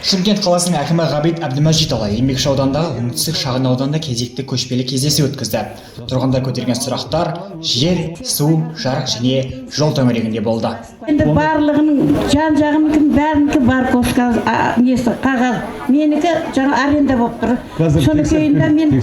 Шымкент қаласының әкімі Ғабит Әбдімәжитұлы Еңбекші ауданындағы оңтүстік шағын ауданда кезекті көшпелі кездесу өткізді. Тұрғындар көтерген сұрақтар жер, су, жарық және жол төңірегінде болды. Енді барлығының жан-жағымның бәрінікі бар несі қағаз. Менікі жаңа аренда болып тұр. Соны кейінді мен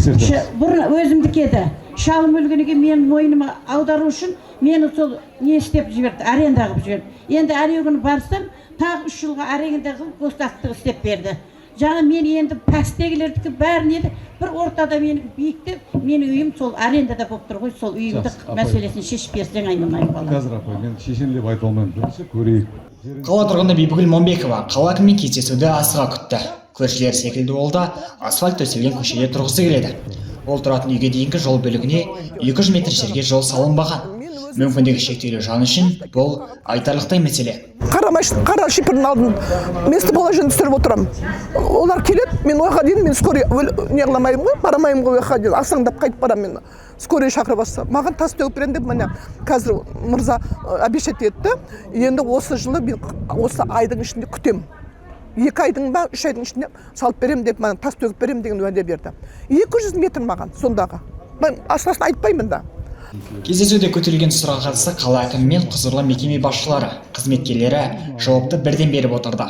бұрын өзімдікі еді. Шалым өлгенеге мен мойныма аудару үшін мені сол не істеп жіберді, аренда қылып жіберді. Енді әреу күні барсам, тағы 3 жылға аренда қылып государство істеп берді. Жаңа мен енді пәстегілердікі бәрін еді, бір ортада мені биіктеп, менің үйім сол арендада болып тұр ғой, сол үйімді мәселесін шешіп берсең айналмайын балам. Қазір апай, мен шешенлеп айта алмаймын, бірінші көрейік. Қала тұрғыны Бибігүл Момбекова қала әкімімен кездесуді асыға күтті. Көршілер секілді ол да асфальт төселген көшеде тұрғысы келеді. Ол тұратын үйге дейінгі жол бөлігіне 200 метр жерге жол салынбаған. Мүмкіндігі шектеулі жан үшін бұл айтарлықтай мәселе. Қара шипірдің алдын месті положение түсіріп отырамын. Олар келеді, мен ойға дейін мен скорый не қыламаймын ғой, барамаймын ғой ойға дейін, асаңдап қайтып барамын мен. Скорый шақырып басса. Маған тас төгіп берем деп міне қазір мырза обещать етті. Енді осы жылы мен осы айдың ішінде күтем. 2 айдың ба, 3 айдың ішінде салып берем деп маған тас төгіп берем деген уәде берді. 200 метр маған сондағы. Мен ашқасын айтпаймын да. Кездесуде көтерілген сұраққа қатысты қала әкімі мен құзырлы мекеме басшылары, қызметкерлері жауапты бірден беріп отырды.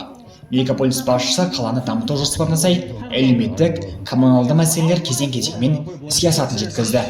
Мегаполис басшысы қаланы дамыту жоспарына сай әлеуметтік, коммуналды мәселелер кезең-кезеңмен іске асатынын жеткізді.